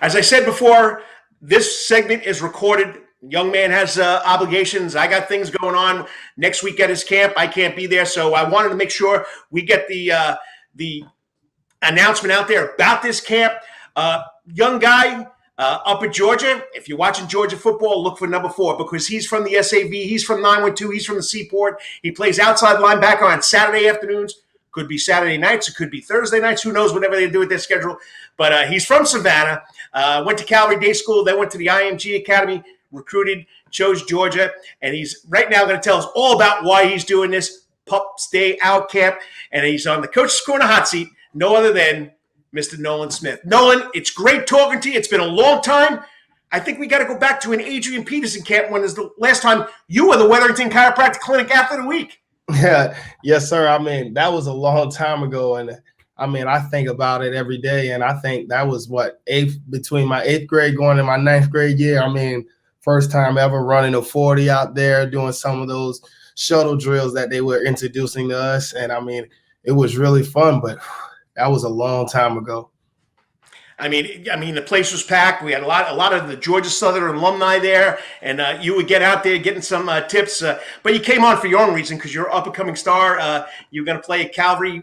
As I said before, this segment is recorded. Young man has obligations. I got things going on next week at his camp. I can't be there, so I wanted to make sure we get the announcement out there about this camp. Young guy up at Georgia. If you're watching Georgia football, look for number 4 because he's from the SAV. He's from 912. He's from the Seaport. He plays outside linebacker on Saturday afternoons. Could be Saturday nights. It could be Thursday nights. Who knows? Whatever they do with their schedule. But he's from Savannah. Went to Calvary Day School. Then went to the IMG Academy. Recruited. Chose Georgia. And he's right now going to tell us all about why he's doing this Pups Day Out camp. And he's on the Coach's Corner hot seat. No other than Mr. Nolan Smith. Nolan, it's great talking to you. It's been a long time. I think we got to go back to an Adrian Peterson camp when is the last time you were the Wetherington Chiropractic Clinic Athlete of the Week. Yeah, yes, sir. I mean, that was a long time ago. And I mean, I think about it every day. And I think that was between my 8th grade going in my 9th grade year. I mean, first time ever running a 40 out there, doing some of those shuttle drills that they were introducing to us. And I mean, it was really fun, but that was a long time ago. I mean, the place was packed. We had a lot of the Georgia Southern alumni there, and you would get out there getting some tips. But you came on for your own reason because you're an up-and-coming star. You're going to play at Calvary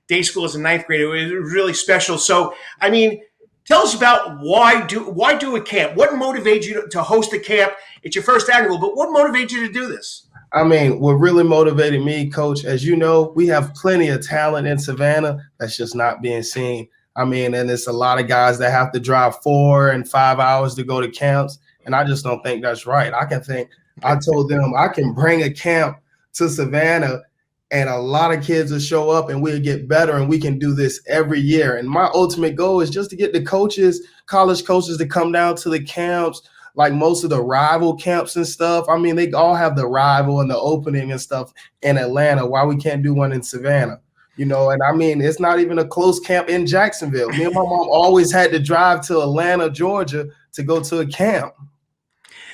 Day School as a 9th grader. It was really special. So, I mean, tell us about why do a camp? What motivates you to host a camp? It's your first annual, but what motivates you to do this? I mean, what really motivated me, Coach, as you know, we have plenty of talent in Savannah that's just not being seen. I mean, and it's a lot of guys that have to drive 4 and 5 hours to go to camps, and I just don't think that's right. I told them I can bring a camp to Savannah, and a lot of kids will show up, and we'll get better, and we can do this every year. And my ultimate goal is just to get the coaches, college coaches, to come down to the camps, like most of the rival camps and stuff. I mean, they all have the rival and the opening and stuff in Atlanta. Why we can't do one in Savannah? You know, and I mean, it's not even a close camp in Jacksonville. Me and my mom always had to drive to Atlanta, Georgia to go to a camp.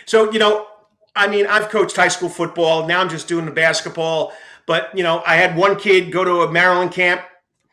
So, you know, I mean, I've coached high school football. Now I'm just doing the basketball. But, you know, I had one kid go to a Maryland camp,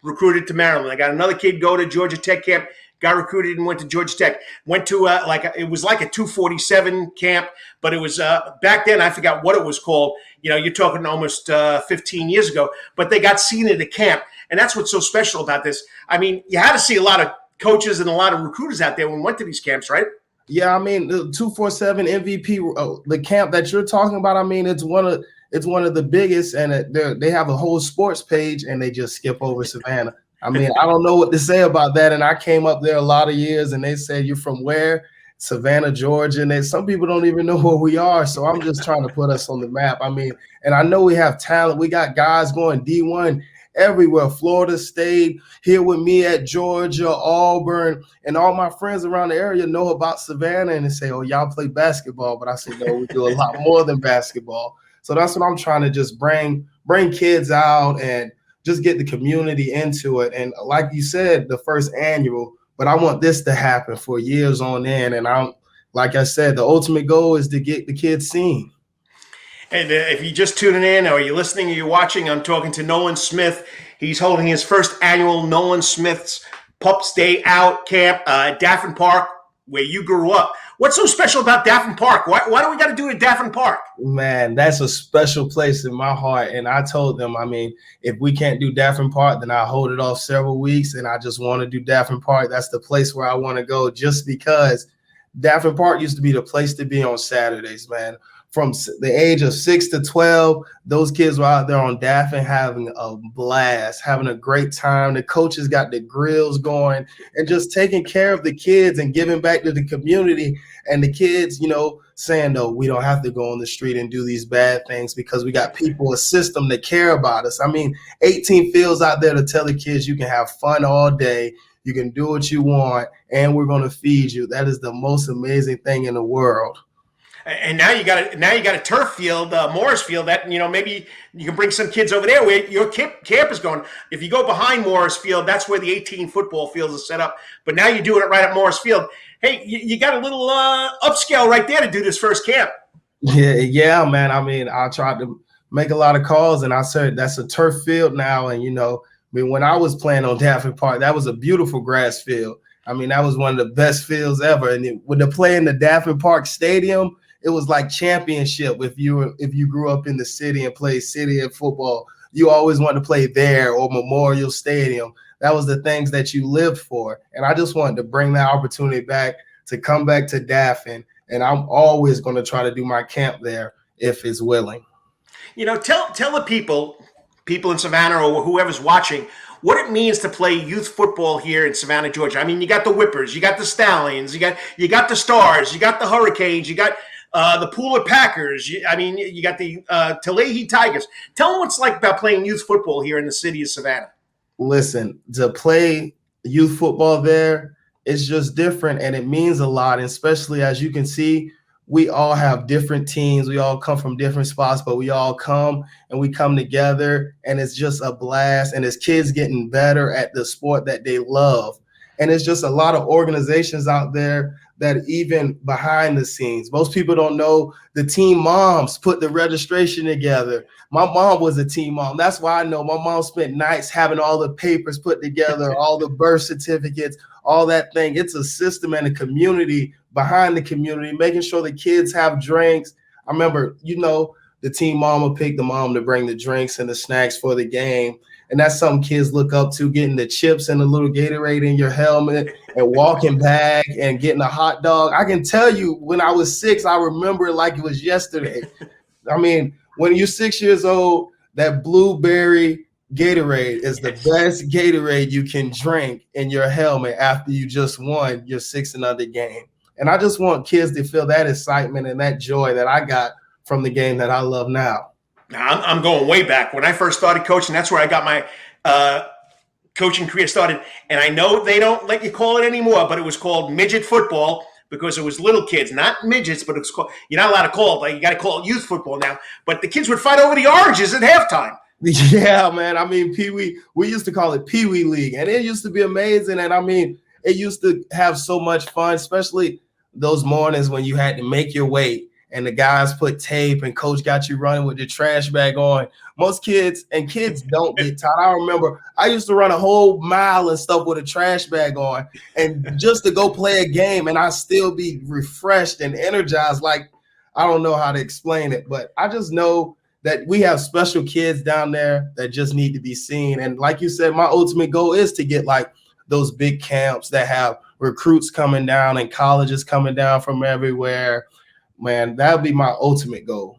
recruited to Maryland. I got another kid go to Georgia Tech camp, got recruited and went to Georgia Tech. Went to it was like a 247 camp, but it was back then, I forgot what it was called. You know, you're talking almost 15 years ago, but they got seen at the camp. And that's what's so special about this. I mean, you had to see a lot of coaches and a lot of recruiters out there when we went to these camps, right? Yeah, I mean, the 247 MVP, the camp that you're talking about, I mean, it's one of the biggest, and they have a whole sports page, and they just skip over Savannah. I mean, I don't know what to say about that. And I came up there a lot of years, and they said, "You're from where?" Savannah, Georgia. And some people don't even know where we are. So I'm just trying to put us on the map. I mean, and I know we have talent. We got guys going D1 everywhere. Florida State, here with me at Georgia, Auburn, and all my friends around the area know about Savannah, and they say, "Oh, y'all play basketball." But I say, "No, we do a lot more than basketball." So that's what I'm trying to just bring kids out and just get the community into it. And like you said, the first annual, but I want this to happen for years on end. And like I said, the ultimate goal is to get the kids seen. And if you're just tuning in or you're listening or you're watching, I'm talking to Nolan Smith. He's holding his first annual Nolan Smith's Pups Day Out camp at Daffin Park, where you grew up. What's so special about Daffin Park? Why do we got to do it at Daffin Park? Man, that's a special place in my heart. And I told them, I mean, if we can't do Daffin Park, then I'll hold it off several weeks. And I just want to do Daffin Park. That's the place where I want to go, just because Daffin Park used to be the place to be on Saturdays, man. From the age of 6 to 12, those kids were out there on Daffin having a blast, having a great time. The coaches got the grills going and just taking care of the kids and giving back to the community. And the kids, you know, saying, "No, we don't have to go on the street and do these bad things because we got people, a system that care about us." I mean, 18 fields out there to tell the kids you can have fun all day. You can do what you want, and we're going to feed you. That is the most amazing thing in the world. And now you got a turf field, Morris Field, that, you know, maybe you can bring some kids over there where your camp is going. If you go behind Morris Field, that's where the 18 football fields are set up. But now you're doing it right at Morris Field. Hey, you got a little upscale right there to do this first camp. Yeah, man. I mean, I tried to make a lot of calls, and I said that's a turf field now. And, you know, I mean, when I was playing on Daffin Park, that was a beautiful grass field. I mean, that was one of the best fields ever. And when they play in the Daffin Park Stadium, it was like championship. If you grew up in the city and played city and football, you always wanted to play there or Memorial Stadium. That was the things that you lived for. And I just wanted to bring that opportunity back to come back to Daffin. And I'm always going to try to do my camp there if it's willing. Tell the people in Savannah or whoever's watching what it means to play youth football here in Savannah, Georgia. I mean, you got the Whippers, you got the Stallions, you got the Stars, you got the Hurricanes, you got the Pooler Packers. You got the Tulahe Tigers. Tell them what it's like about playing youth football here in the city of Savannah. Listen, to play youth football there, it's just different, and it means a lot, and especially as you can see, we all have different teams. We all come from different spots, but we all come together, and it's just a blast. And it's kids getting better at the sport that they love. And it's just a lot of organizations out there that even behind the scenes, most people don't know the team moms put the registration together. My mom was a team mom. That's why I know my mom spent nights having all the papers put together, all the birth certificates, all that thing. It's a system and a community behind the community, making sure the kids have drinks. I remember, the team mom would pick the mom to bring the drinks and the snacks for the game. And that's something kids look up to, getting the chips and the little Gatorade in your helmet and walking back and getting a hot dog. I can tell you when I was 6, I remember it like it was yesterday. I mean, when you're 6 years old, that blueberry Gatorade is the best Gatorade you can drink in your helmet after you just won your 6 and under game. And I just want kids to feel that excitement and that joy that I got from the game that I love now. Now, I'm going way back. When I first started coaching, that's where I got my coaching career started. And I know they don't let you call it anymore, but it was called midget football because it was little kids, not midgets, but it's called, you're not allowed to call it, but you got to call it youth football now. But the kids would fight over the oranges at halftime. Yeah, man. I mean, Pee-wee, we used to call it Pee-wee League, and it used to be amazing. And I mean, it used to have so much fun, especially those mornings when you had to make your weight and the guys put tape and coach got you running with the trash bag on. Most kids don't get tired. I remember I used to run a whole mile and stuff with a trash bag on and just to go play a game, and I still be refreshed and energized. Like, I don't know how to explain it, but I just know that we have special kids down there that just need to be seen. And like you said, my ultimate goal is to get like those big camps that have recruits coming down and colleges coming down from everywhere. Man, that would be my ultimate goal.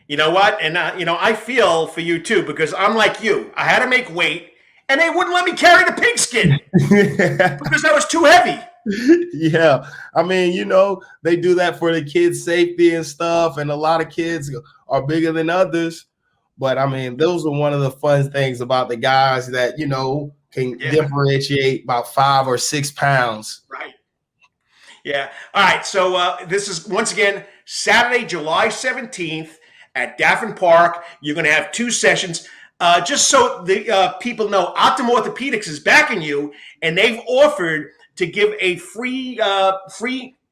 You know what? And, I feel for you too, because I'm like you. I had to make weight, and they wouldn't let me carry the pigskin because I was too heavy. Yeah. I mean, they do that for the kids' safety and stuff, and a lot of kids are bigger than others. But, I mean, those are one of the fun things about the guys that, can differentiate about 5 or 6 pounds. Right. Yeah. All right. So this is, once again, Saturday, July 17th at Daffin Park. You're going to have 2 sessions. Just so the people know, Optim Orthopedics is backing you, and they've offered to give a free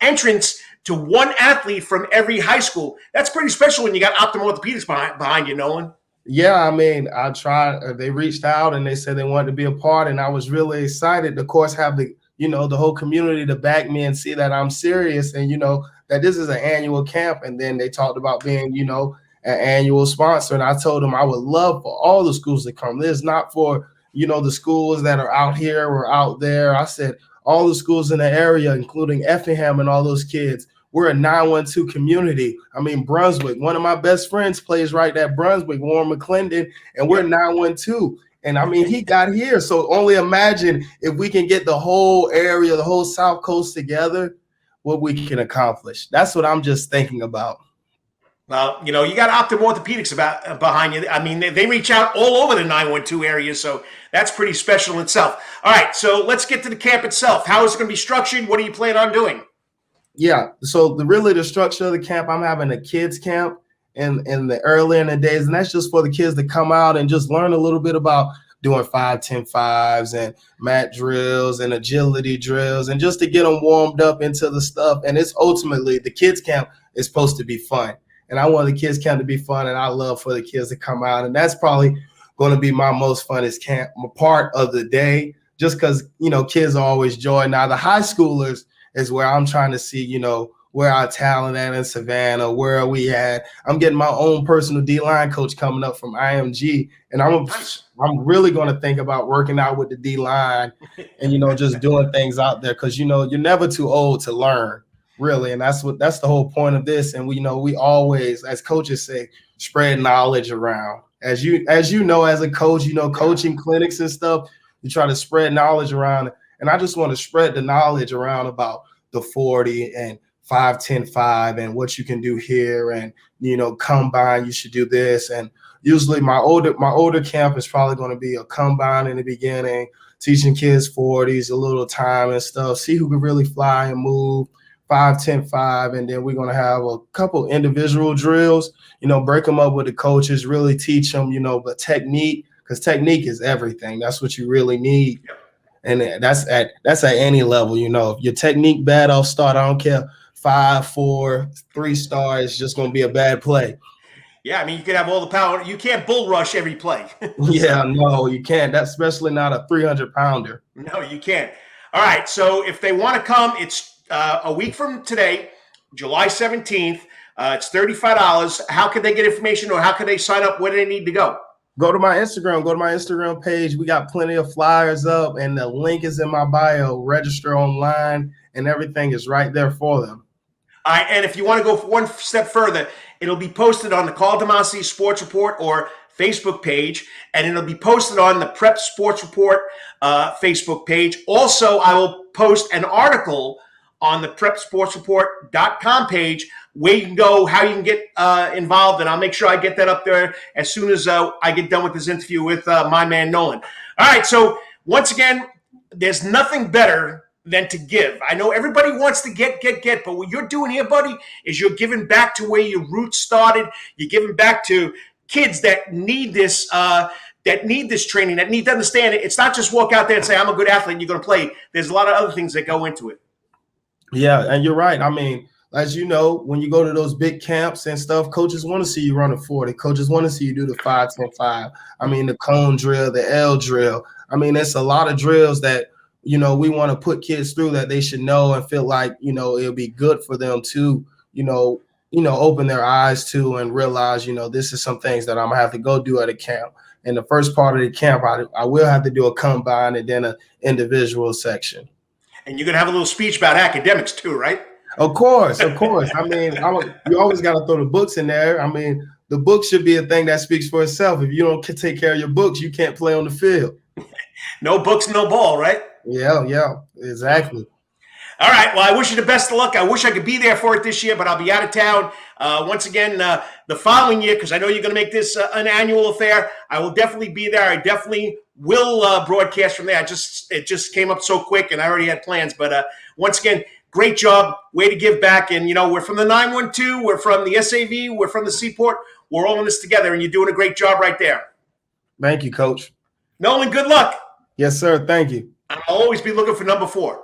entrance to 1 athlete from every high school. That's pretty special when you got Optim Orthopedics behind you, Nolan. Yeah, I mean, I tried. They reached out and they said they wanted to be a part, and I was really excited. Of course, have the whole community to back me and see that I'm serious, and that this is an annual camp. And then they talked about being, an annual sponsor, and I told them I would love for all the schools to come. This is not for the schools that are out here or out there. I said all the schools in the area, including Effingham and all those kids. We're a 912 community. I mean, Brunswick. One of my best friends plays right at Brunswick, Warren McClendon, and we're 912. And I mean, he got here. So only imagine if we can get the whole area, the whole South Coast together, what we can accomplish. That's what I'm just thinking about. Well, you got Optim Orthopedics behind you. I mean, they reach out all over the 912 area, so that's pretty special in itself. All right, so let's get to the camp itself. How is it going to be structured? What do you plan on doing? Yeah, so the structure of the camp, I'm having a kids camp in the early in the days, and that's just for the kids to come out and just learn a little bit about doing 5, 10, 5s and mat drills and agility drills, and just to get them warmed up into the stuff. And it's ultimately, the kids camp is supposed to be fun. And I want the kids camp to be fun, and I love for the kids to come out. And that's probably going to be my most funnest camp part of the day, just because, kids are always joy. Now, the high schoolers is where I'm trying to see, where our talent at in Savannah, where are we at? I'm getting my own personal D-line coach coming up from IMG, and I'm really going to think about working out with the D-line and, just doing things out there because, you're never too old to learn, really. And that's the whole point of this. And we always, as coaches say, spread knowledge around. As you know, as a coach, coaching clinics and stuff, you try to spread knowledge around. And I just want to spread the knowledge around about the 40 and 5, 10, 5 and what you can do here. And, combine, you should do this. And usually my older camp is probably going to be a combine in the beginning, teaching kids 40s, a little time and stuff, see who can really fly and move, 5, 10, 5. And then we're going to have a couple individual drills, break them up with the coaches, really teach them, but technique, because technique is everything. That's what you really need. And that's at any level, if your technique bad off start, I don't care, 5, 4, 3-star, it's just going to be a bad play. Yeah, I mean, you can have all the power. You can't bull rush every play. Yeah, no, you can't. That's especially not a 300-pounder. No, you can't. All right, so if they want to come, it's a week from today, July 17th. It's $35. How can they get information, or how can they sign up? Where do they need to go? Go to my Instagram page. We got plenty of flyers up, and the link is in my bio. Register online, and everything is right there for them. All right, and if you want to go one step further, it'll be posted on the Karl DeMasi Sports Report or Facebook page, and it'll be posted on the Prep Sports Report Facebook page. Also, I will post an article on the PrepSportsReport.com page where you can go, how you can get involved, and I'll make sure I get that up there as soon as I get done with this interview with my man Nolan. All right, so once again, there's nothing better than to give. I know everybody wants to get, but what you're doing here, buddy, is you're giving back to where your roots started. You're giving back to kids that need this training, that need to understand it. It's not just walk out there and say, I'm a good athlete and you're going to play. There's a lot of other things that go into it. Yeah, and you're right. I mean, as you know, when you go to those big camps and stuff, coaches want to see you run a 40. Coaches want to see you do the 5, 10, 5. I mean, the cone drill, the L drill. I mean, it's a lot of drills that we want to put kids through that they should know and feel like, it'll be good for them to, open their eyes to and realize, this is some things that I'm going to have to go do at a camp. In the first part of the camp, I will have to do a combine and then an individual section. And you're going to have a little speech about academics too, right? Of course. I mean, you always got to throw the books in there. I mean, the book should be a thing that speaks for itself. If you don't take care of your books, you can't play on the field. No books, no ball, right? Yeah, exactly. All right. Well, I wish you the best of luck. I wish I could be there for it this year, but I'll be out of town once again the following year, because I know you're going to make this an annual affair. I will definitely be there. I definitely will broadcast from there. It just came up so quick, and I already had plans. But once again, great job. Way to give back. And, we're from the 912. We're from the SAV. We're from the Seaport. We're all in this together, and you're doing a great job right there. Thank you, Coach. Nolan, good luck. Yes, sir. Thank you. I'll always be looking for number 4.